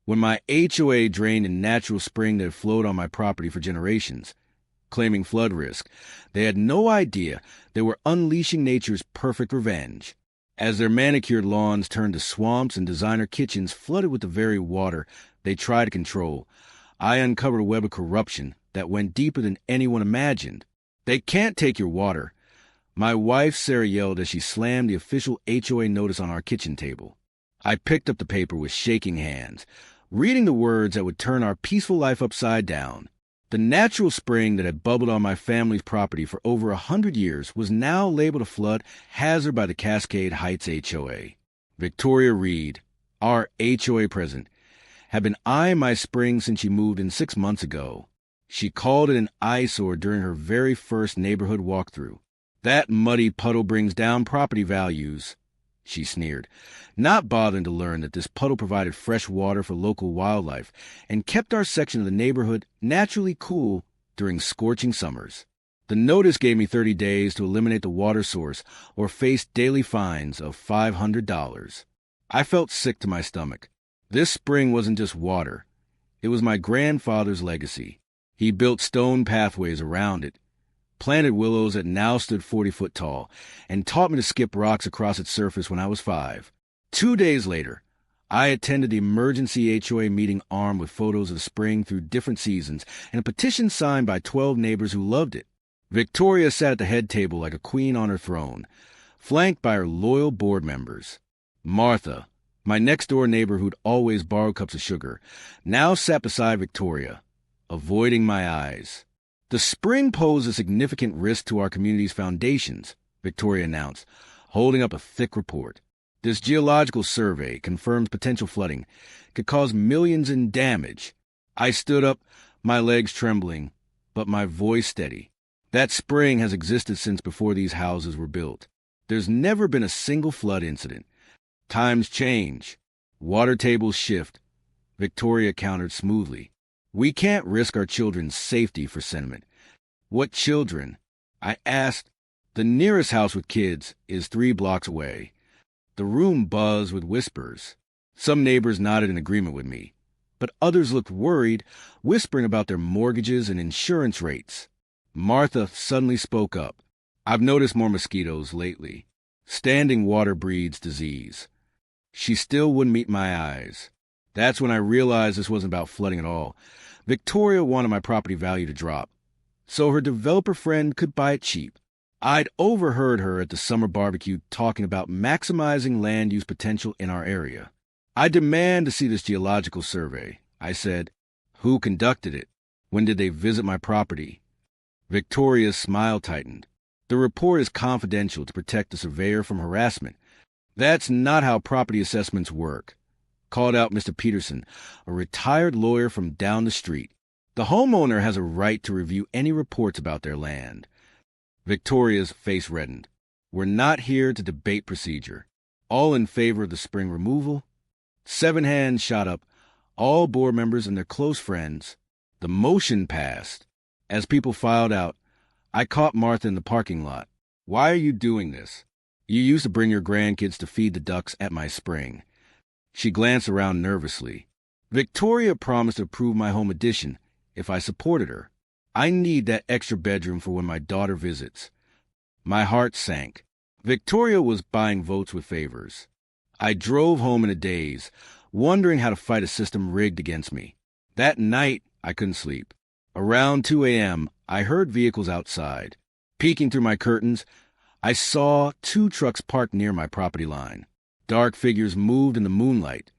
when my HOA drained a natural spring that had flowed on my property for generations, claiming flood risk. They had no idea they were unleashing nature's perfect revenge. As their manicured lawns turned to swamps and designer kitchens flooded with the very water they tried to control, I uncovered a web of corruption that went deeper than anyone imagined. "They can't take your water," my wife Sarah yelled as she slammed the official HOA notice on our kitchen table. I picked up the paper with shaking hands, reading the words that would turn our peaceful life upside down. The natural spring that had bubbled on my family's property for over 100 years was now labeled a flood hazard by the Cascade Heights HOA. Victoria Reed, our HOA president, had been eyeing my spring since she moved in 6 months ago. She called it an eyesore during her very first neighborhood walkthrough. "That muddy puddle brings down property values," she sneered, not bothering to learn that this puddle provided fresh water for local wildlife and kept our section of the neighborhood naturally cool during scorching summers. The notice gave me 30 days to eliminate the water source or face daily fines of $500. I felt sick to my stomach. This spring wasn't just water. It was my grandfather's legacy. He built stone pathways around it, planted willows that now stood 40 foot tall, and taught me to skip rocks across its surface when I was 5. 2 days later, I attended the emergency HOA meeting armed with photos of the spring through different seasons and a petition signed by 12 neighbors who loved it. Victoria sat at the head table like a queen on her throne, flanked by her loyal board members. Martha, my next-door neighbor who'd always borrow cups of sugar, now sat beside Victoria, avoiding my eyes. "The spring posed a significant risk to our community's foundations," Victoria announced, holding up a thick report. "This geological survey confirms potential flooding could cause millions in damage." I stood up, my legs trembling, but my voice steady. "That spring has existed since before these houses were built. There's never been a single flood incident. Times change. Water tables shift," Victoria countered smoothly. "We can't risk our children's safety for sentiment." "What children?" I asked. "The nearest house with kids is 3 blocks away." The room buzzed with whispers. Some neighbors nodded in agreement with me, but others looked worried, whispering about their mortgages and insurance rates. Martha suddenly spoke up. "I've noticed more mosquitoes lately. Standing water breeds disease." She still wouldn't meet my eyes. That's when I realized this wasn't about flooding at all. Victoria wanted my property value to drop, so her developer friend could buy it cheap. I'd overheard her at the summer barbecue talking about maximizing land use potential in our area. "I demand to see this geological survey," I said. "Who conducted it? When did they visit my property?" Victoria's smile tightened. "The report is confidential to protect the surveyor from harassment." "That's not how property assessments work," called out Mr. Peterson, a retired lawyer from down the street. "The homeowner has a right to review any reports about their land." Victoria's face reddened. "We're not here to debate procedure. All in favor of the spring removal?" 7 hands shot up, all board members and their close friends. The motion passed. As people filed out, I caught Martha in the parking lot. "Why are you doing this? You used to bring your grandkids to feed the ducks at my spring." She glanced around nervously. "Victoria promised to approve my home addition if I supported her. I need that extra bedroom for when my daughter visits." My heart sank. Victoria was buying votes with favors. I drove home in a daze, wondering how to fight a system rigged against me. That night, I couldn't sleep. Around 2 a.m., I heard vehicles outside. Peeking through my curtains, I saw 2 trucks parked near my property line. Dark figures moved in the moonlight,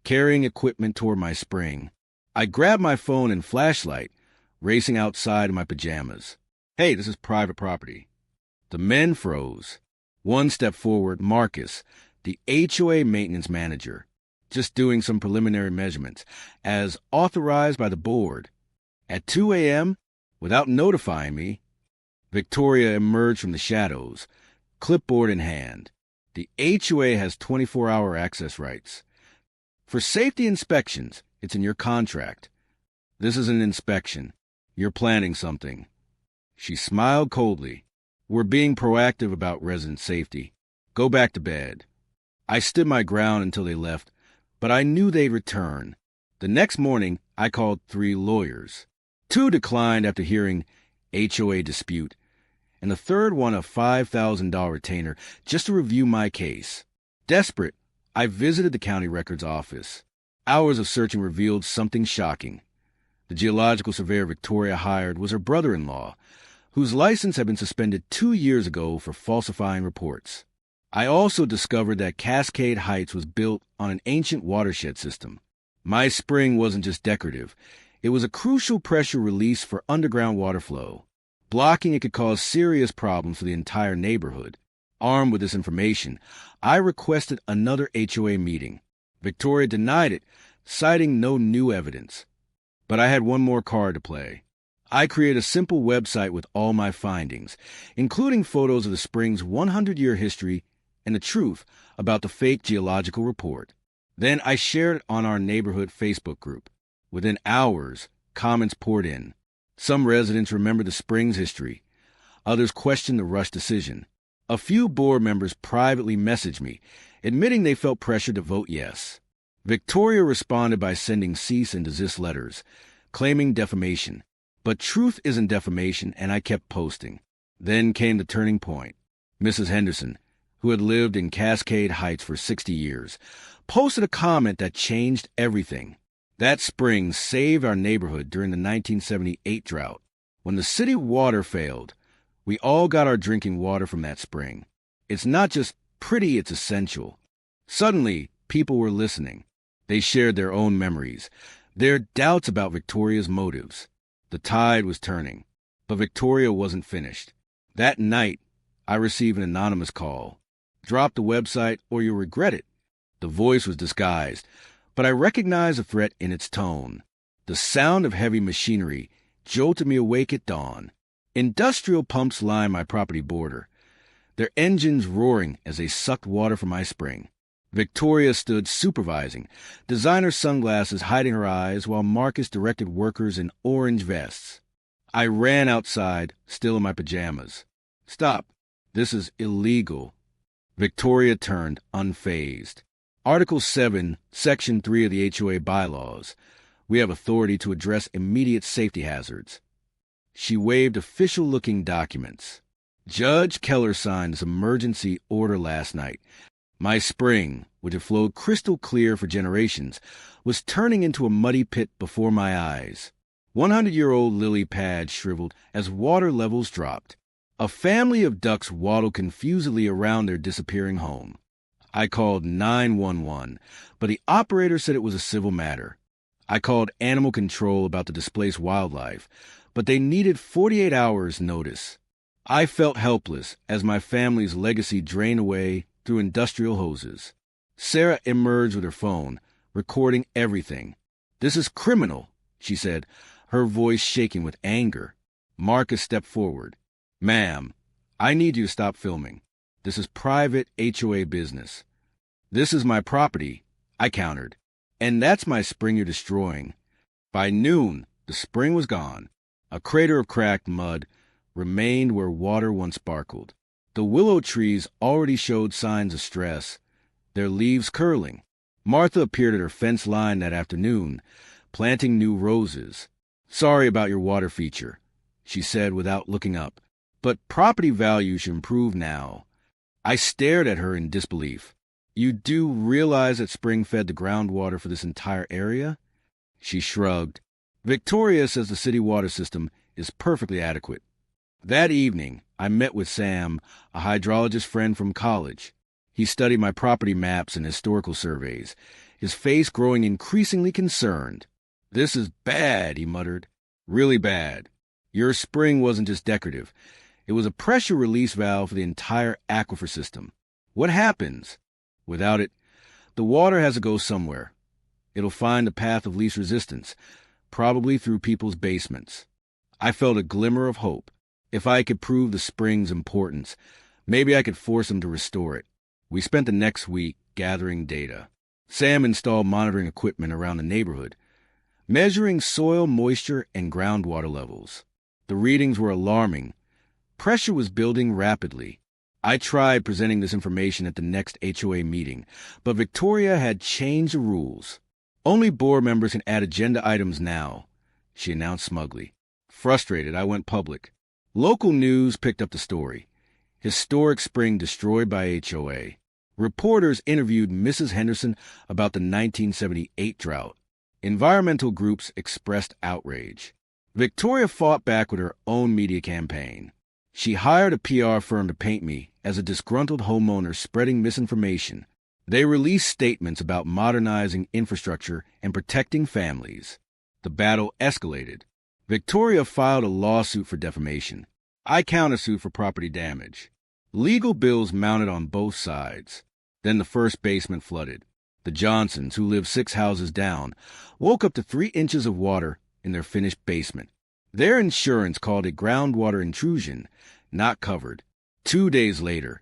carrying equipment toward my spring. I grabbed my phone and flashlight, racing outside in my pajamas. "Hey, this is private property." The men froze. One stepped forward, Marcus, the HOA maintenance manager, just doing some preliminary measurements, as authorized by the board. At 2 a.m., without notifying me, Victoria emerged from the shadows, clipboard in hand. "The HOA has 24-hour access rights. For safety inspections, it's in your contract. This is an inspection. You're planning something." She smiled coldly. "We're being proactive about resident safety. Go back to bed." I stood my ground until they left, but I knew they'd return. The next morning, I called 3 lawyers. 2 declined after hearing HOA dispute, and the third won a $5,000 retainer just to review my case. Desperate, I visited the county records office. Hours of searching revealed something shocking. The geological surveyor Victoria hired was her brother-in-law, whose license had been suspended 2 years ago for falsifying reports. I also discovered that Cascade Heights was built on an ancient watershed system. My spring wasn't just decorative. It was a crucial pressure release for underground water flow. Blocking it could cause serious problems for the entire neighborhood. Armed with this information, I requested another HOA meeting. Victoria denied it, citing no new evidence. But I had one more card to play. I created a simple website with all my findings, including photos of the spring's 100-year history and the truth about the fake geological report. Then I shared it on our neighborhood Facebook group. Within hours, comments poured in. Some residents remembered the spring's history. Others questioned the rushed decision. A few board members privately messaged me, admitting they felt pressure to vote yes. Victoria responded by sending cease and desist letters, claiming defamation. But truth isn't defamation, and I kept posting. Then came the turning point. Mrs. Henderson, who had lived in Cascade Heights for 60 years, posted a comment that changed everything. That spring saved our neighborhood during the 1978 drought. When the city water failed, we all got our drinking water from that spring. It's not just pretty, it's essential. Suddenly, people were listening. They shared their own memories, their doubts about Victoria's motives. The tide was turning, but Victoria wasn't finished. That night, I received an anonymous call. Drop the website or you'll regret it. The voice was disguised, but I recognized the threat in its tone. The sound of heavy machinery jolted me awake at dawn. Industrial pumps lined my property border, their engines roaring as they sucked water from my spring. Victoria stood supervising, designer sunglasses hiding her eyes while Marcus directed workers in orange vests. I ran outside, still in my pajamas. "Stop. This is illegal." Victoria turned unfazed. Article 7, Section 3 of the HOA bylaws. We have authority to address immediate safety hazards. She waved official-looking documents. Judge Keller signed this emergency order last night. My spring, which had flowed crystal clear for generations, was turning into a muddy pit before my eyes. 100-year-old lily pads shriveled as water levels dropped. A family of ducks waddled confusedly around their disappearing home. I called 911, but the operator said it was a civil matter. I called animal control about the displaced wildlife, but they needed 48 hours' notice. I felt helpless as my family's legacy drained away through industrial hoses. Sarah emerged with her phone, recording everything. "This is criminal," she said, her voice shaking with anger. Marcus stepped forward. "Ma'am, I need you to stop filming. This is private HOA business." "This is my property," I countered. "And that's my spring you're destroying." By noon, the spring was gone. A crater of cracked mud remained where water once sparkled. The willow trees already showed signs of stress, their leaves curling. Martha appeared at her fence line that afternoon, planting new roses. "Sorry about your water feature," she said without looking up. "But property value should improve now." I stared at her in disbelief. "You do realize that spring fed the groundwater for this entire area?" She shrugged. "Victoria says the city water system is perfectly adequate." That evening, I met with Sam, a hydrologist friend from college. He studied my property maps and historical surveys, his face growing increasingly concerned. "This is bad," he muttered. "Really bad. Your spring wasn't just decorative. It was a pressure release valve for the entire aquifer system. What happens? Without it, the water has to go somewhere. It'll find the path of least resistance, probably through people's basements." I felt a glimmer of hope. If I could prove the spring's importance, maybe I could force him to restore it. We spent the next week gathering data. Sam installed monitoring equipment around the neighborhood, measuring soil moisture and groundwater levels. The readings were alarming. Pressure was building rapidly. I tried presenting this information at the next HOA meeting, but Victoria had changed the rules. Only board members can add agenda items now, she announced smugly. Frustrated, I went public. Local news picked up the story. Historic spring destroyed by HOA. Reporters interviewed Mrs. Henderson about the 1978 drought. Environmental groups expressed outrage. Victoria fought back with her own media campaign. She hired a PR firm to paint me as a disgruntled homeowner spreading misinformation. They released statements about modernizing infrastructure and protecting families. The battle escalated. Victoria filed a lawsuit for defamation. I countersued for property damage. Legal bills mounted on both sides. Then the first basement flooded. The Johnsons, who lived 6 houses down, woke up to 3 inches of water in their finished basement. Their insurance called it groundwater intrusion, not covered. 2 days later,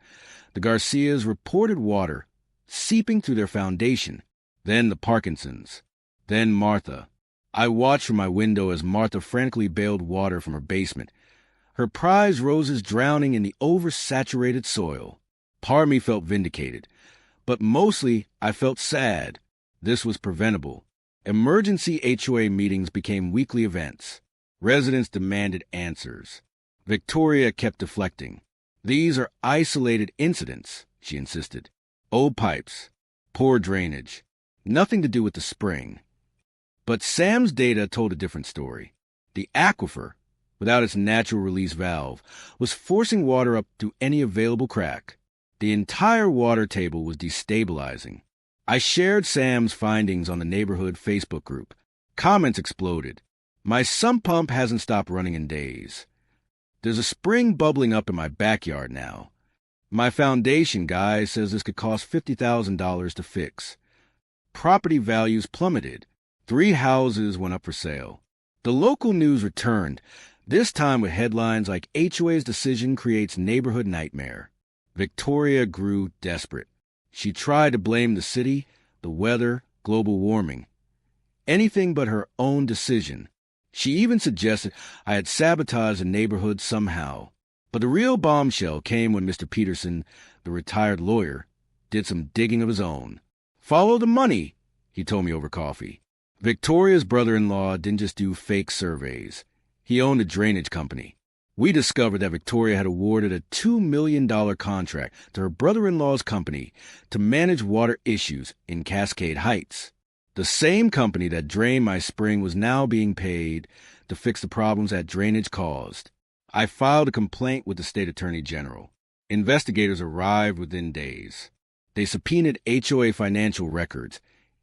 the Garcias reported water seeping through their foundation. Then the Parkinsons. Then Martha. I watched from my window as Martha frantically bailed water from her basement, her prize roses drowning in the oversaturated soil. Part of me felt vindicated, but mostly I felt sad. This was preventable. Emergency HOA meetings became weekly events. Residents demanded answers. Victoria kept deflecting. These are isolated incidents, she insisted. Old pipes, poor drainage, nothing to do with the spring. But Sam's data told a different story. The aquifer, without its natural release valve, was forcing water up through any available crack. The entire water table was destabilizing. I shared Sam's findings on the neighborhood Facebook group. Comments exploded. My sump pump hasn't stopped running in days. There's a spring bubbling up in my backyard now. My foundation guy says this could cost $50,000 to fix. Property values plummeted. 3 houses went up for sale. The local news returned, this time with headlines like HOA's decision creates neighborhood nightmare. Victoria grew desperate. She tried to blame the city, the weather, global warming. Anything but her own decision. She even suggested I had sabotaged the neighborhood somehow. But the real bombshell came when Mr. Peterson, the retired lawyer, did some digging of his own. Follow the money, he told me over coffee. Victoria's brother-in-law didn't just do fake surveys. He owned a drainage company. We discovered that Victoria had awarded a $2 million contract to her brother-in-law's company to manage water issues in Cascade Heights. The same company that drained my spring was now being paid to fix the problems that drainage caused. I filed a complaint with the state attorney general. Investigators arrived within days. They subpoenaed HOA financial records,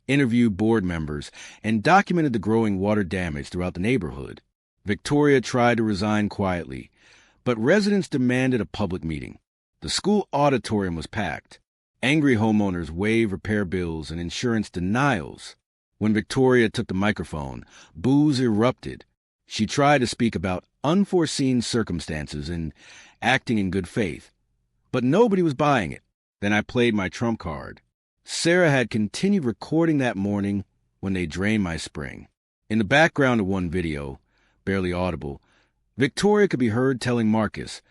interviewed board members, and documented the growing water damage throughout the neighborhood. Victoria tried to resign quietly, but residents demanded a public meeting. The school auditorium was packed. Angry homeowners waived repair bills and insurance denials. When Victoria took the microphone, boos erupted. She tried to speak about unforeseen circumstances and acting in good faith, but nobody was buying it. Then I played my trump card. Sarah had continued recording that morning when they drained my spring. In the background of one video, barely audible, Victoria could be heard telling Marcus,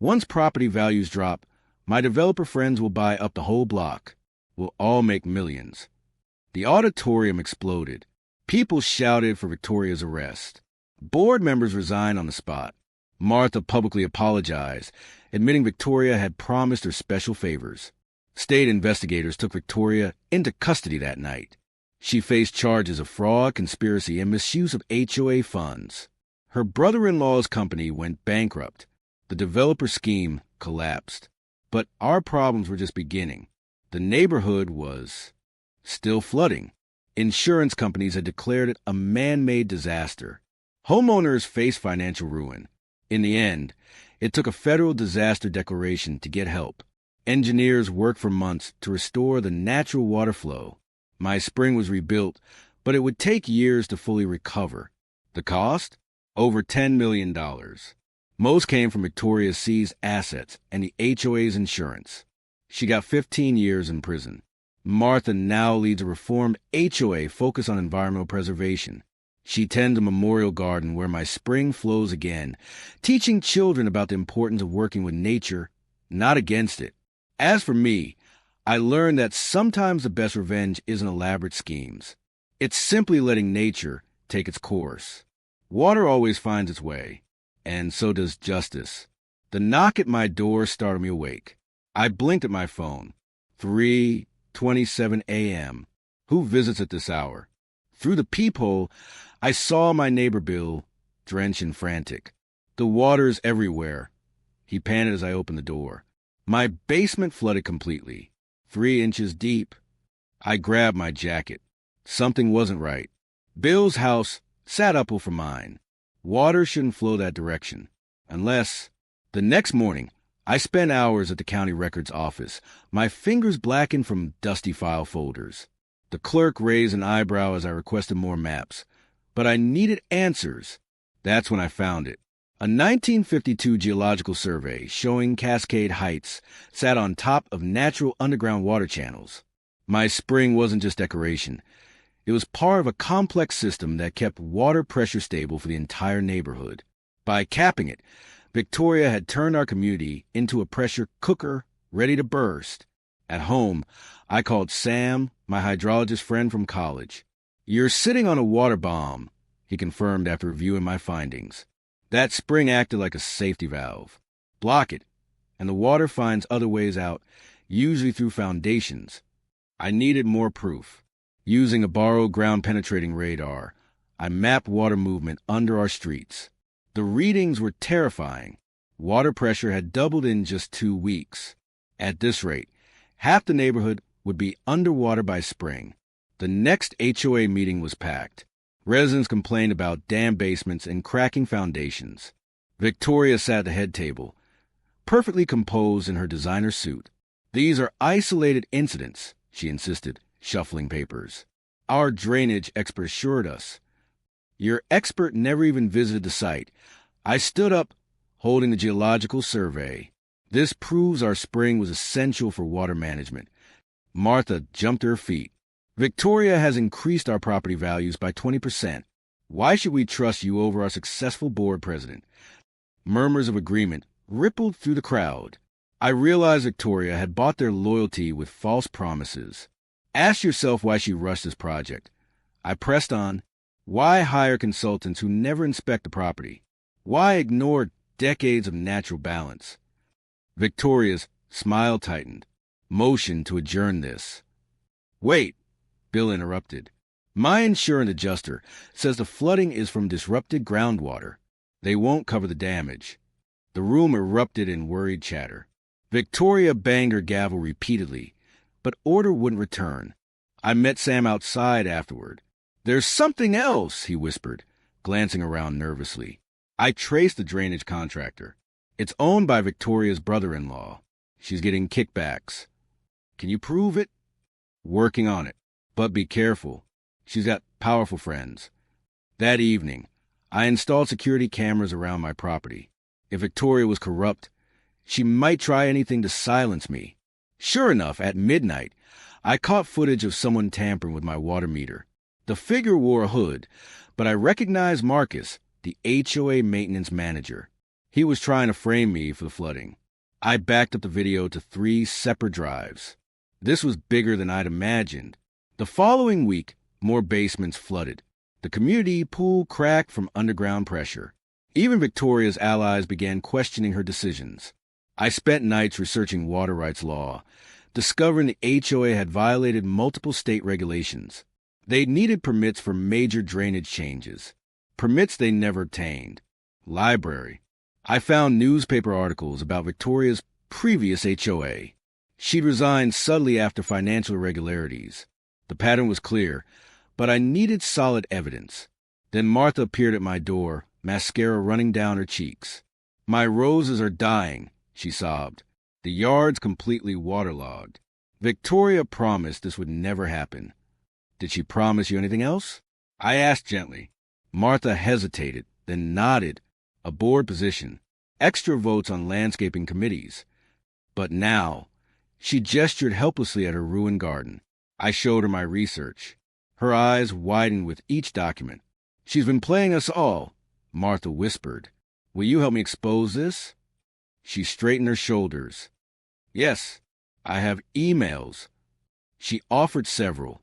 "Once property values drop, my developer friends will buy up the whole block. We'll all make millions." The auditorium exploded. People shouted for Victoria's arrest. Board members resigned on the spot. Martha publicly apologized, admitting Victoria had promised her special favors. State investigators took Victoria into custody that night. She faced charges of fraud, conspiracy, and misuse of HOA funds. Her brother-in-law's company went bankrupt. The developer scheme collapsed. But our problems were just beginning. The neighborhood was still flooding. Insurance companies had declared it a man-made disaster. Homeowners faced financial ruin. In the end, it took a federal disaster declaration to get help. Engineers worked for months to restore the natural water flow. My spring was rebuilt, but it would take years to fully recover. The cost? Over $10 million. Most came from Victoria's seized assets and the HOA's insurance. She got 15 years in prison. Martha now leads a reformed HOA focused on environmental preservation. She tends a memorial garden where my spring flows again, teaching children about the importance of working with nature, not against it. As for me, I learned that sometimes the best revenge isn't elaborate schemes. It's simply letting nature take its course. Water always finds its way, and so does justice. The knock at my door startled me awake. I blinked at my phone. 3:27 a.m. Who visits at this hour? Through the peephole, I saw my neighbor Bill, drenched and frantic. The water's everywhere. He panted as I opened the door. My basement flooded completely, 3 inches deep. I grabbed my jacket. Something wasn't right. Bill's house sat uphill from mine. Water shouldn't flow that direction. Unless... The next morning, I spent hours at the county records office, my fingers blackened from dusty file folders. The clerk raised an eyebrow as I requested more maps. But I needed answers. That's when I found it. A 1952 geological survey showing Cascade Heights sat on top of natural underground water channels. My spring wasn't just decoration. It was part of a complex system that kept water pressure stable for the entire neighborhood. By capping it, Victoria had turned our community into a pressure cooker ready to burst. At home, I called Sam, my hydrologist friend from college. "You're sitting on a water bomb," he confirmed after reviewing my findings. That spring acted like a safety valve. Block it, and the water finds other ways out, usually through foundations. I needed more proof. Using a borrowed ground-penetrating radar, I mapped water movement under our streets. The readings were terrifying. Water pressure had doubled in just 2 weeks. At this rate, half the neighborhood would be underwater by spring. The next HOA meeting was packed. Residents complained about damp basements and cracking foundations. Victoria sat at the head table, perfectly composed in her designer suit. "These are isolated incidents," she insisted, shuffling papers. "Our drainage expert assured us." "Your expert never even visited the site." I stood up, holding the geological survey. "This proves our spring was essential for water management." Martha jumped to her feet. "Victoria has increased our property values by 20%. Why should we trust you over our successful board president?" Murmurs of agreement rippled through the crowd. I realized Victoria had bought their loyalty with false promises. "Ask yourself why she rushed this project." I pressed on. "Why hire consultants who never inspect the property? Why ignore decades of natural balance?" Victoria's smile tightened, motioned to adjourn this. "Wait," Bill interrupted. "My insurance adjuster says the flooding is from disrupted groundwater. They won't cover the damage." The room erupted in worried chatter. Victoria banged her gavel repeatedly, but order wouldn't return. I met Sam outside afterward. "There's something else," he whispered, glancing around nervously. I traced the drainage contractor. "It's owned by Victoria's brother-in-law. She's getting kickbacks." "Can you prove it?" "Working on it. But be careful. She's got powerful friends." That evening, I installed security cameras around my property. If Victoria was corrupt, she might try anything to silence me. Sure enough, at midnight, I caught footage of someone tampering with my water meter. The figure wore a hood, but I recognized Marcus, the HOA maintenance manager. He was trying to frame me for the flooding. I backed up the video to 3 separate drives. This was bigger than I'd imagined. The following week, more basements flooded. The community pool cracked from underground pressure. Even Victoria's allies began questioning her decisions. I spent nights researching water rights law, discovering the HOA had violated multiple state regulations. They needed permits for major drainage changes, permits they never obtained. Library. I found newspaper articles about Victoria's previous HOA. She'd resigned subtly after financial irregularities. The pattern was clear, but I needed solid evidence. Then Martha appeared at my door, mascara running down her cheeks. "My roses are dying," she sobbed. "The yard's completely waterlogged." Victoria promised this would never happen. "Did she promise you anything else?" I asked gently. Martha hesitated, then nodded. A board position. Extra votes on landscaping committees. But now, she gestured helplessly at her ruined garden. I showed her my research. Her eyes widened with each document. "She's been playing us all," Martha whispered. "Will you help me expose this?" She straightened her shoulders. "Yes, I have emails." She offered several.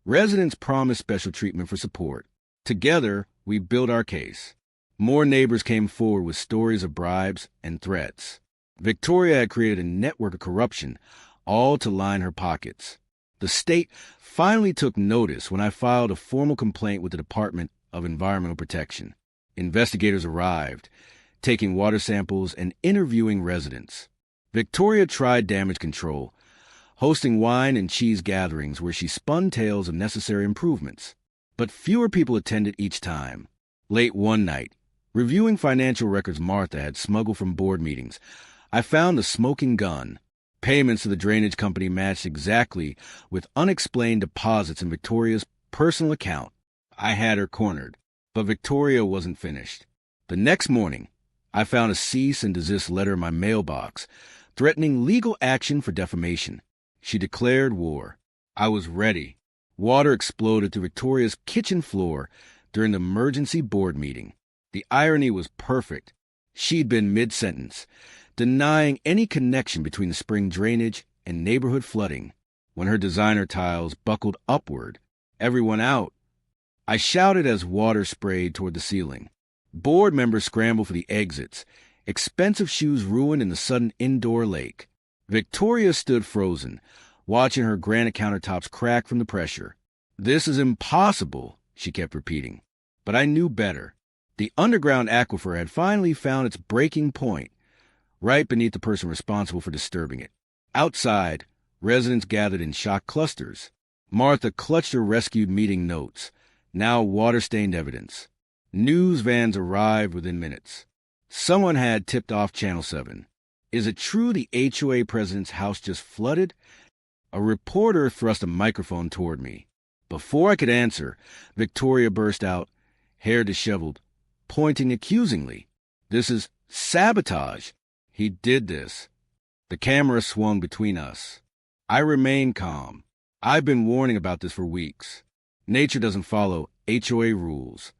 Residents promised special treatment for support. Together, we built our case. More neighbors came forward with stories of bribes and threats. Victoria had created a network of corruption, all to line her pockets. The state finally took notice when I filed a formal complaint with the Department of Environmental Protection. Investigators arrived, taking water samples and interviewing residents. Victoria tried damage control, hosting wine and cheese gatherings where she spun tales of necessary improvements. But fewer people attended each time. Late one night, reviewing financial records Martha had smuggled from board meetings, I found the smoking gun. Payments to the drainage company matched exactly with unexplained deposits in Victoria's personal account. I had her cornered, but Victoria wasn't finished. The next morning, I found a cease and desist letter in my mailbox, threatening legal action for defamation. She declared war. I was ready. Water exploded through Victoria's kitchen floor during the emergency board meeting. The irony was perfect. She'd been mid-sentence, denying any connection between the spring drainage and neighborhood flooding. When her designer tiles buckled upward, everyone out, I shouted as water sprayed toward the ceiling. Board members scrambled for the exits, expensive shoes ruined in the sudden indoor lake. Victoria stood frozen, watching her granite countertops crack from the pressure. "This is impossible," she kept repeating. But I knew better. The underground aquifer had finally found its breaking point, right beneath the person responsible for disturbing it. Outside, residents gathered in shock clusters. Martha clutched her rescued meeting notes, now water-stained evidence. News vans arrived within minutes. Someone had tipped off Channel 7. Is it true the HOA president's house just flooded? A reporter thrust a microphone toward me. Before I could answer, Victoria burst out, hair disheveled, pointing accusingly. "This is sabotage. He did this." The camera swung between us. I remained calm. I've been warning about this for weeks. Nature doesn't follow HOA rules.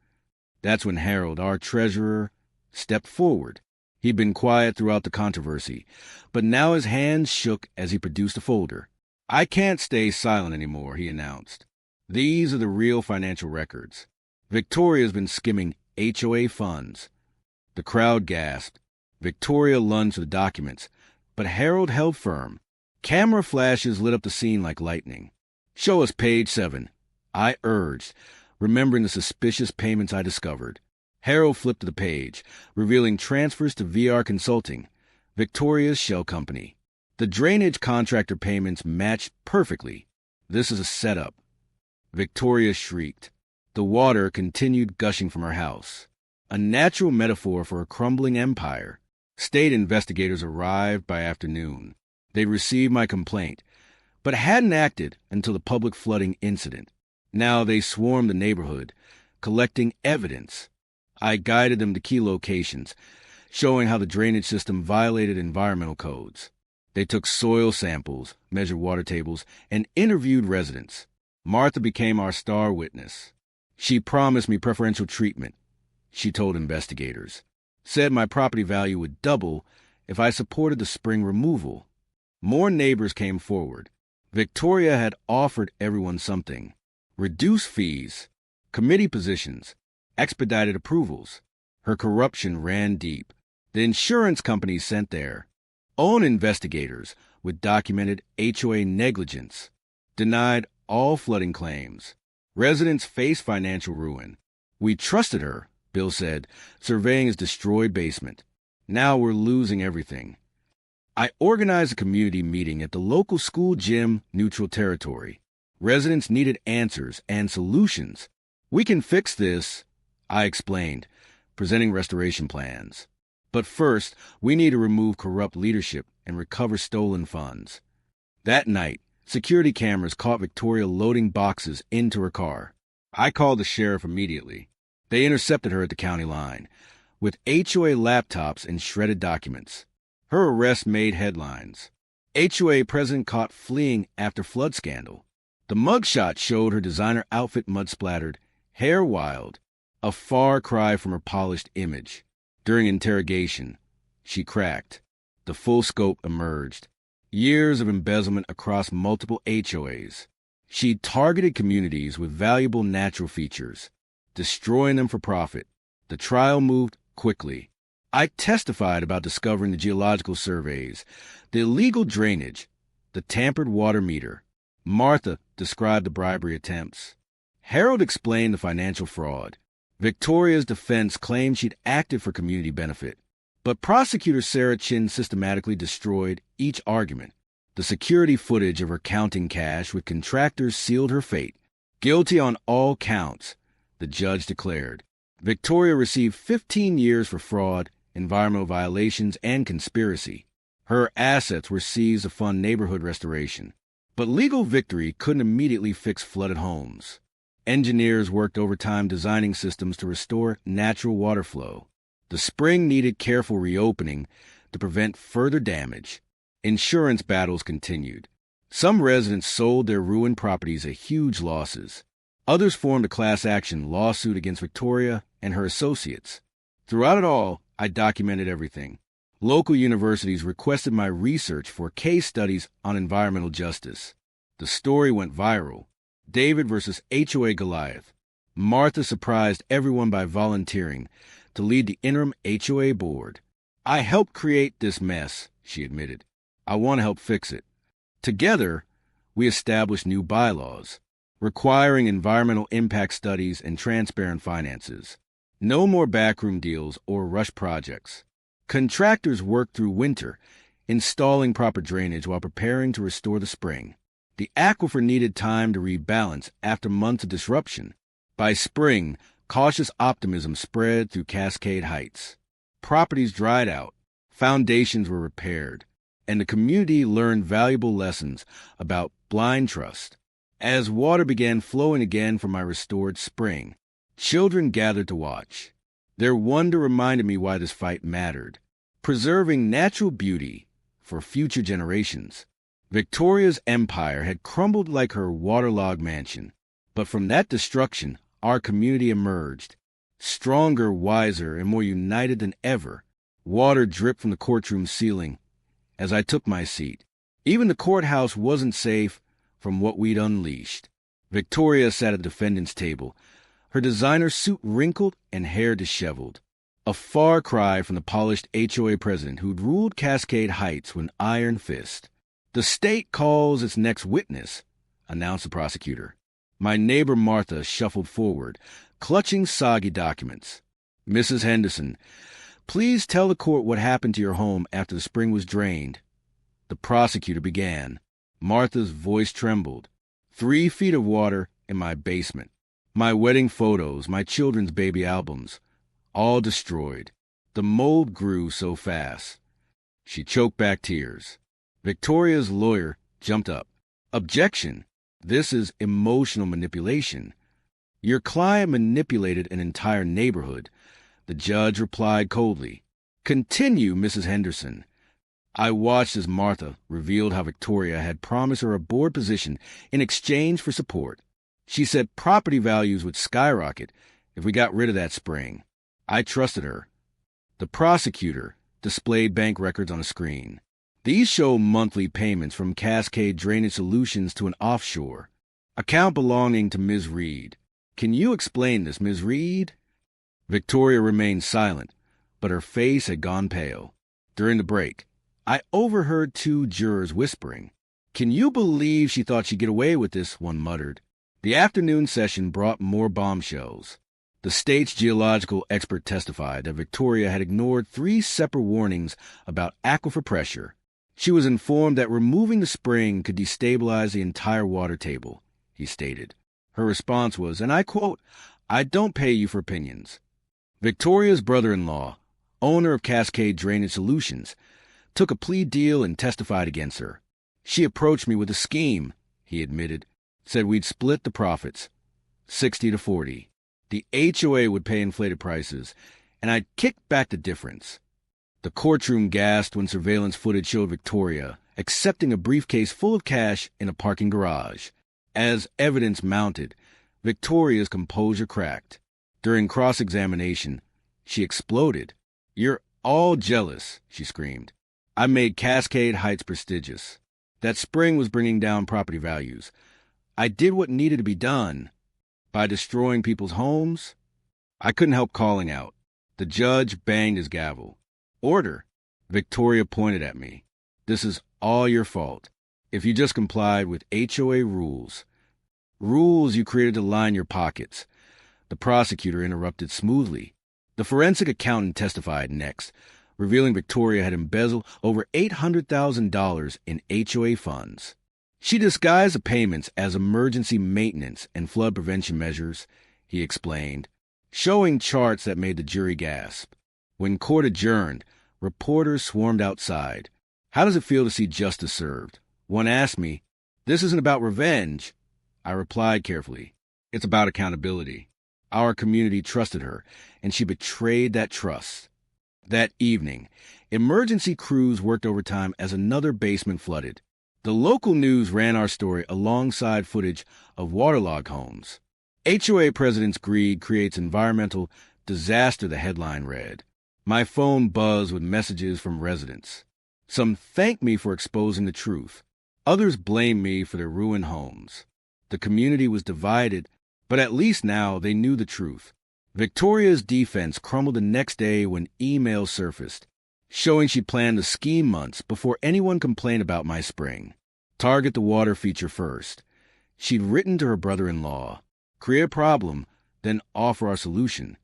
That's when Harold, our treasurer, stepped forward. He'd been quiet throughout the controversy, but now his hands shook as he produced a folder. "I can't stay silent anymore," he announced. "These are the real financial records. Victoria's been skimming HOA funds." The crowd gasped. Victoria lunged for the documents, but Harold held firm. Camera flashes lit up the scene like lightning. "Show us page 7, I urged, remembering the suspicious payments I discovered. Harold flipped to the page, revealing transfers to VR Consulting, Victoria's shell company. The drainage contractor payments matched perfectly. "This is a setup." Victoria shrieked. The water continued gushing from her house, a natural metaphor for a crumbling empire. State investigators arrived by afternoon. They received my complaint, but hadn't acted until the public flooding incident. Now they swarmed the neighborhood, collecting evidence. I guided them to key locations, showing how the drainage system violated environmental codes. They took soil samples, measured water tables, and interviewed residents. Martha became our star witness. She promised me preferential treatment, she told investigators. Said my property value would double if I supported the spring removal. More neighbors came forward. Victoria had offered everyone something. Reduced fees, committee positions, expedited approvals. Her corruption ran deep. The insurance companies sent their own investigators with documented HOA negligence, denied all flooding claims. Residents faced financial ruin. "We trusted her," Bill said, surveying his destroyed basement. "Now we're losing everything." I organized a community meeting at the local school gym, Neutral Territory. Residents needed answers and solutions. "We can fix this," I explained, presenting restoration plans. "But first, we need to remove corrupt leadership and recover stolen funds." That night, security cameras caught Victoria loading boxes into her car. I called the sheriff immediately. They intercepted her at the county line, with HOA laptops and shredded documents. Her arrest made headlines. HOA president caught fleeing after flood scandal. The mugshot showed her designer outfit mud-splattered, hair wild, a far cry from her polished image. During interrogation, she cracked. The full scope emerged. Years of embezzlement across multiple HOAs. She targeted communities with valuable natural features, destroying them for profit. The trial moved quickly. I testified about discovering the geological surveys, the illegal drainage, the tampered water meter. Martha described the bribery attempts. Harold explained the financial fraud. Victoria's defense claimed she'd acted for community benefit, but prosecutor Sarah Chin systematically destroyed each argument. The security footage of her counting cash with contractors sealed her fate. Guilty on all counts, the judge declared. Victoria received 15 years for fraud, environmental violations, and conspiracy. Her assets were seized to fund neighborhood restoration. But legal victory couldn't immediately fix flooded homes. Engineers worked overtime designing systems to restore natural water flow. The spring needed careful reopening to prevent further damage. Insurance battles continued. Some residents sold their ruined properties at huge losses. Others formed a class action lawsuit against Victoria and her associates. Throughout it all, I documented everything. Local universities requested my research for case studies on environmental justice. The story went viral. David versus HOA Goliath. Martha surprised everyone by volunteering to lead the interim HOA board. I helped create this mess, she admitted. I want to help fix it. Together, we established new bylaws, requiring environmental impact studies and transparent finances. No more backroom deals or rush projects. Contractors worked through winter, installing proper drainage while preparing to restore the spring. The aquifer needed time to rebalance after months of disruption. By spring, cautious optimism spread through Cascade Heights. Properties dried out, foundations were repaired, and the community learned valuable lessons about blind trust. As water began flowing again from my restored spring, children gathered to watch. Their wonder reminded me why this fight mattered. Preserving natural beauty for future generations. Victoria's empire had crumbled like her waterlogged mansion. But from that destruction, our community emerged. Stronger, wiser, and more united than ever. Water dripped from the courtroom ceiling as I took my seat. Even the courthouse wasn't safe from what we'd unleashed. Victoria sat at the defendant's table, her designer suit wrinkled and hair disheveled. A far cry from the polished HOA president who'd ruled Cascade Heights with an iron fist. The state calls its next witness, announced the prosecutor. My neighbor Martha shuffled forward, clutching soggy documents. Mrs. Henderson, please tell the court what happened to your home after the spring was drained. The prosecutor began. Martha's voice trembled. 3 feet of water in my basement. My wedding photos, my children's baby albums, all destroyed. The mold grew so fast. She choked back tears. Victoria's lawyer jumped up. Objection. This is emotional manipulation. Your client manipulated an entire neighborhood. The judge replied coldly. Continue, Mrs. Henderson. I watched as Martha revealed how Victoria had promised her a board position in exchange for support. She said property values would skyrocket if we got rid of that spring. I trusted her. The prosecutor displayed bank records on a screen. These show monthly payments from Cascade Drainage Solutions to an offshore account belonging to Ms. Reed. Can you explain this, Ms. Reed? Victoria remained silent, but her face had gone pale. During the break, I overheard 2 jurors whispering. Can you believe she thought she'd get away with this? One muttered. The afternoon session brought more bombshells. The state's geological expert testified that Victoria had ignored 3 separate warnings about aquifer pressure. She was informed that removing the spring could destabilize the entire water table, he stated. Her response was, and I quote, I don't pay you for opinions. Victoria's brother-in-law, owner of Cascade Drainage Solutions, took a plea deal and testified against her. She approached me with a scheme, he admitted, said we'd split the profits, 60-40. The HOA would pay inflated prices, and I'd kick back the difference. The courtroom gasped when surveillance footage showed Victoria accepting a briefcase full of cash in a parking garage. As evidence mounted, Victoria's composure cracked. During cross-examination, she exploded. You're all jealous, she screamed. I made Cascade Heights prestigious. That spring was bringing down property values. I did what needed to be done. By destroying people's homes, I couldn't help calling out. The judge banged his gavel. Order. Victoria pointed at me. This is all your fault. If you just complied with HOA rules. Rules you created to line your pockets. The prosecutor interrupted smoothly. The forensic accountant testified next, revealing Victoria had embezzled over $800,000 in HOA funds. She disguised the payments as emergency maintenance and flood prevention measures, he explained, showing charts that made the jury gasp. When court adjourned, reporters swarmed outside. How does it feel to see justice served? One asked me. This isn't about revenge. I replied carefully. It's about accountability. Our community trusted her, and she betrayed that trust. That evening, emergency crews worked overtime as another basement flooded. The local news ran our story alongside footage of waterlogged homes. HOA president's greed creates environmental disaster, the headline read. My phone buzzed with messages from residents. Some thanked me for exposing the truth. Others blamed me for their ruined homes. The community was divided, but at least now they knew the truth. Victoria's defense crumbled the next day when emails surfaced, showing she planned to scheme months before anyone complained about my spring. Target the water feature first. She'd written to her brother-in-law, create a problem, then offer our solution.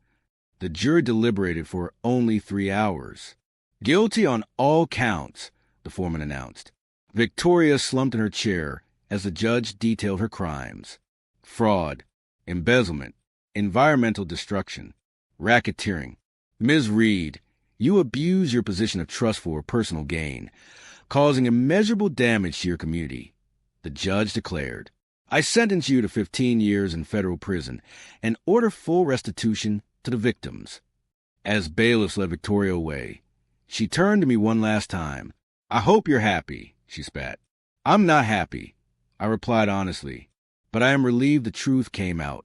The jury deliberated for only 3 hours. Guilty on all counts, the foreman announced. Victoria slumped in her chair as the judge detailed her crimes. Fraud, embezzlement, environmental destruction, racketeering. Ms. Reed, you abuse your position of trust for personal gain, causing immeasurable damage to your community, the judge declared. I sentence you to 15 years in federal prison and order full restitution to the victims. As bailiffs led Victoria away, she turned to me one last time. I hope you're happy, she spat. I'm not happy, I replied honestly, but I am relieved the truth came out.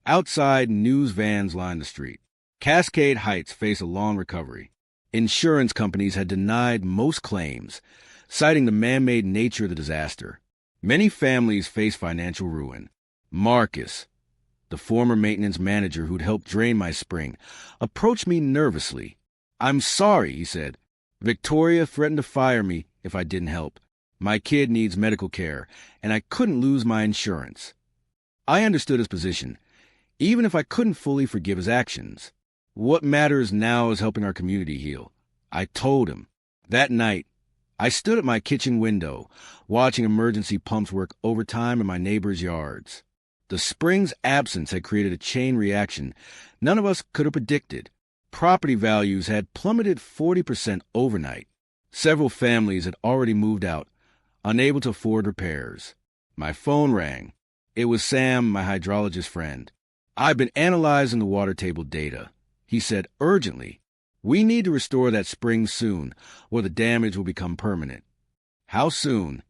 Outside, news vans lined the street. Cascade Heights faced a long recovery. Insurance companies had denied most claims, citing the man-made nature of the disaster. Many families faced financial ruin. Marcus, the former maintenance manager who'd helped drain my spring, approached me nervously. I'm sorry, he said. Victoria threatened to fire me if I didn't help. My kid needs medical care, and I couldn't lose my insurance. I understood his position, even if I couldn't fully forgive his actions. What matters now is helping our community heal, I told him. That night, I stood at my kitchen window, watching emergency pumps work overtime in my neighbors' yards. The spring's absence had created a chain reaction none of us could have predicted. Property values had plummeted 40% overnight. Several families had already moved out, unable to afford repairs. My phone rang. It was Sam, my hydrologist friend. I've been analyzing the water table data, he said urgently. We need to restore that spring soon, or the damage will become permanent. How soon?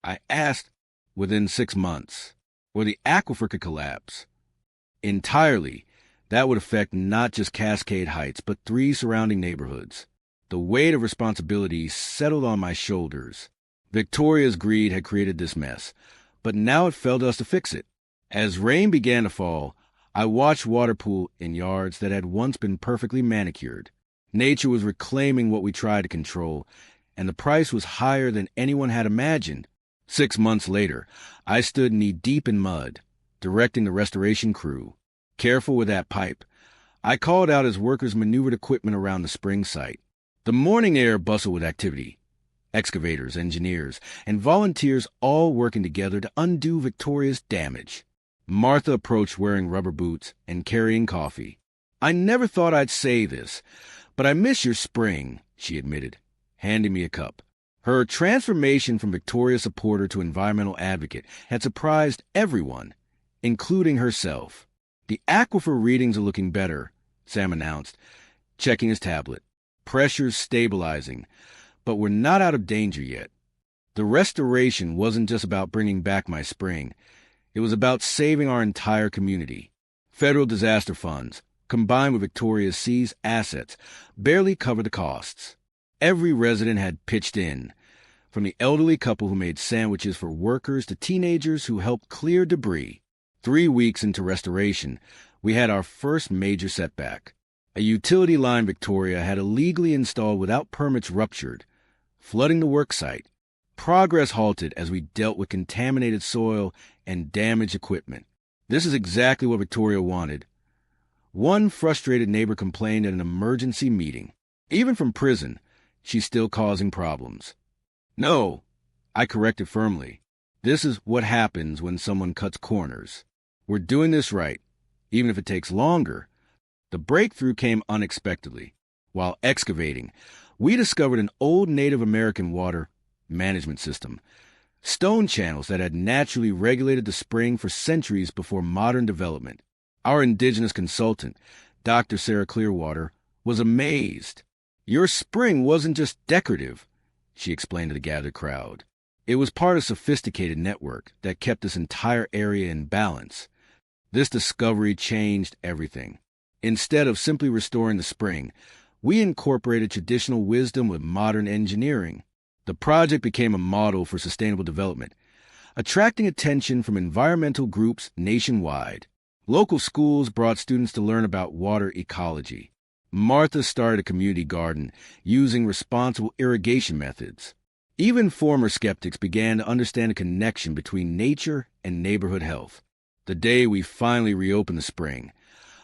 I asked. Within 6 months. Or the aquifer could collapse. Entirely. That would affect not just Cascade Heights, but 3 surrounding neighborhoods. The weight of responsibility settled on my shoulders. Victoria's greed had created this mess, but now it fell to us to fix it. As rain began to fall, I watched water pool in yards that had once been perfectly manicured. Nature was reclaiming what we tried to control, and the price was higher than anyone had imagined. 6 months later, I stood knee-deep in mud, directing the restoration crew. Careful with that pipe. I called out as workers maneuvered equipment around the spring site. The morning air bustled with activity. Excavators, engineers, and volunteers all working together to undo Victoria's damage. Martha approached wearing rubber boots and carrying coffee. I never thought I'd say this, but I miss your spring, she admitted, handing me a cup. Her transformation from Victoria supporter to environmental advocate had surprised everyone, including herself. The aquifer readings are looking better, Sam announced, checking his tablet. Pressure's stabilizing, but we're not out of danger yet. The restoration wasn't just about bringing back my spring. It was about saving our entire community. Federal disaster funds, combined with Victoria's seized assets, barely covered the costs. Every resident had pitched in. from the elderly couple who made sandwiches for workers to teenagers who helped clear debris. 3 weeks into restoration, we had our first major setback. A utility line Victoria had illegally installed without permits ruptured, flooding the work site. Progress halted as we dealt with contaminated soil and damaged equipment. This is exactly what Victoria wanted. One frustrated neighbor complained at an emergency meeting. Even from prison, she's still causing problems. No, I corrected firmly. This is what happens when someone cuts corners. We're doing this right, even if it takes longer. The breakthrough came unexpectedly. While excavating, we discovered an old Native American water management system, stone channels that had naturally regulated the spring for centuries before modern development. Our indigenous consultant, Dr. Sarah Clearwater, was amazed. Your spring wasn't just decorative, she explained to the gathered crowd. It was part of a sophisticated network that kept this entire area in balance. This discovery changed everything. Instead of simply restoring the spring, we incorporated traditional wisdom with modern engineering. The project became a model for sustainable development, attracting attention from environmental groups nationwide. Local schools brought students to learn about water ecology. Martha started a community garden using responsible irrigation methods. Even former skeptics began to understand a connection between nature and neighborhood health. The day we finally reopened the spring,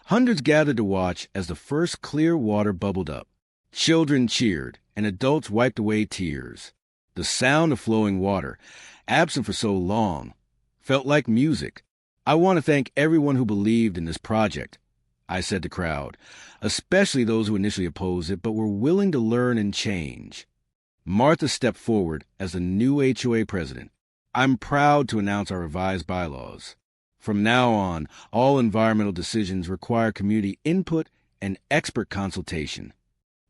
hundreds gathered to watch as the first clear water bubbled up. Children cheered, and adults wiped away tears. The sound of flowing water, absent for so long, felt like music. I want to thank everyone who believed in this project, I said to the crowd, especially those who initially opposed it but were willing to learn and change. Martha stepped forward as the new HOA president. I'm proud to announce our revised bylaws. From now on, all environmental decisions require community input and expert consultation.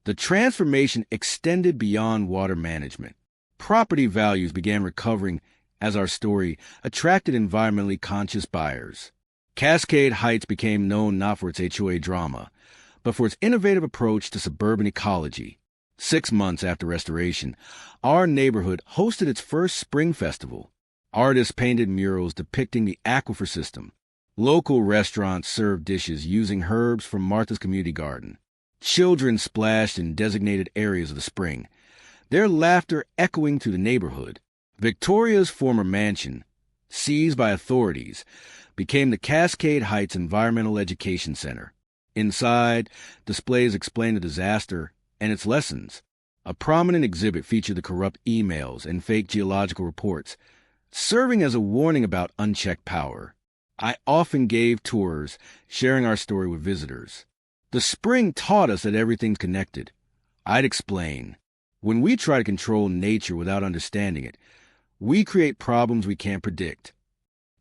The transformation extended beyond water management. Property values began recovering as our story attracted environmentally conscious buyers. Cascade Heights became known not for its HOA drama, but for its innovative approach to suburban ecology. 6 months after restoration, our neighborhood hosted its first spring festival. Artists painted murals depicting the aquifer system. Local restaurants served dishes using herbs from Martha's community garden. Children splashed in designated areas of the spring, their laughter echoing through the neighborhood. Victoria's former mansion, seized by authorities, became the Cascade Heights Environmental Education Center. Inside, displays explained the disaster and its lessons. A prominent exhibit featured the corrupt emails and fake geological reports, serving as a warning about unchecked power. I often gave tours, sharing our story with visitors. The spring taught us that everything's connected. I'd explain. When we try to control nature without understanding it, we create problems we can't predict,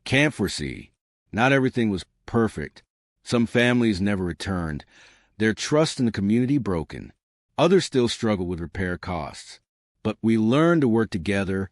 can't foresee. Not everything was perfect. Some families never returned, their trust in the community broken. Others still struggle with repair costs. But we learned to work together,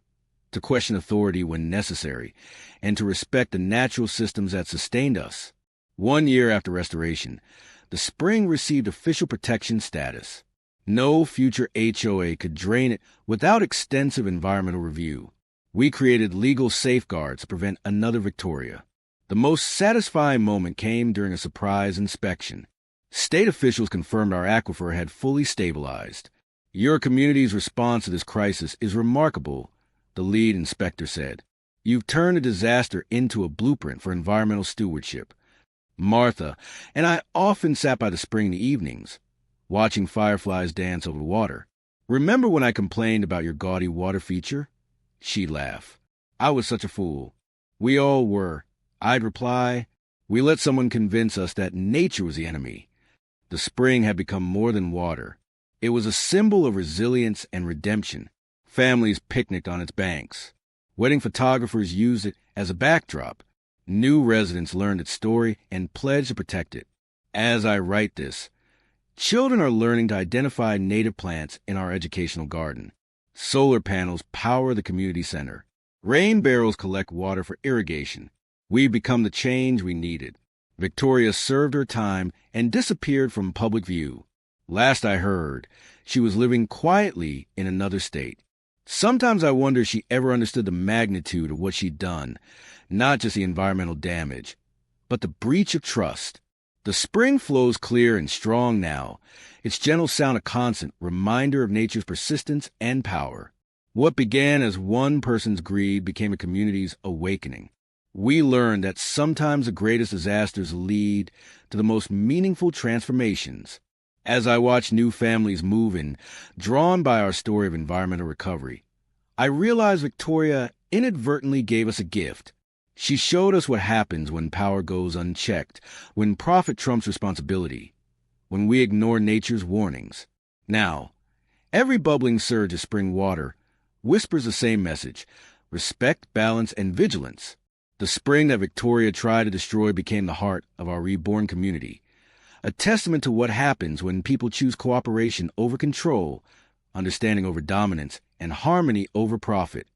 to question authority when necessary, and to respect the natural systems that sustained us. 1 year after restoration, the spring received official protection status. No future HOA could drain it without extensive environmental review. We created legal safeguards to prevent another Victoria. The most satisfying moment came during a surprise inspection. State officials confirmed our aquifer had fully stabilized. Your community's response to this crisis is remarkable, the lead inspector said. You've turned a disaster into a blueprint for environmental stewardship. Martha and I often sat by the spring in the evenings, watching fireflies dance over the water. Remember when I complained about your gaudy water feature? She'd laugh. I was such a fool. We all were. I'd reply, we let someone convince us that nature was the enemy. The spring had become more than water. It was a symbol of resilience and redemption. Families picnicked on its banks. Wedding photographers used it as a backdrop. New residents learned its story and pledged to protect it. As I write this, children are learning to identify native plants in our educational garden. Solar panels power the community center. Rain barrels collect water for irrigation. We've become the change we needed. Victoria served her time and disappeared from public view. Last I heard, she was living quietly in another state. Sometimes I wonder if she ever understood the magnitude of what she'd done, not just the environmental damage, but the breach of trust. The spring flows clear and strong now, its gentle sound a constant reminder of nature's persistence and power. What began as one person's greed became a community's awakening. We learned that sometimes the greatest disasters lead to the most meaningful transformations. As I watched new families move in, drawn by our story of environmental recovery, I realized Victoria inadvertently gave us a gift. She showed us what happens when power goes unchecked, when profit trumps responsibility, when we ignore nature's warnings. Now, every bubbling surge of spring water whispers the same message: respect, balance, and vigilance. The spring that Victoria tried to destroy became the heart of our reborn community, a testament to what happens when people choose cooperation over control, understanding over dominance, and harmony over profit.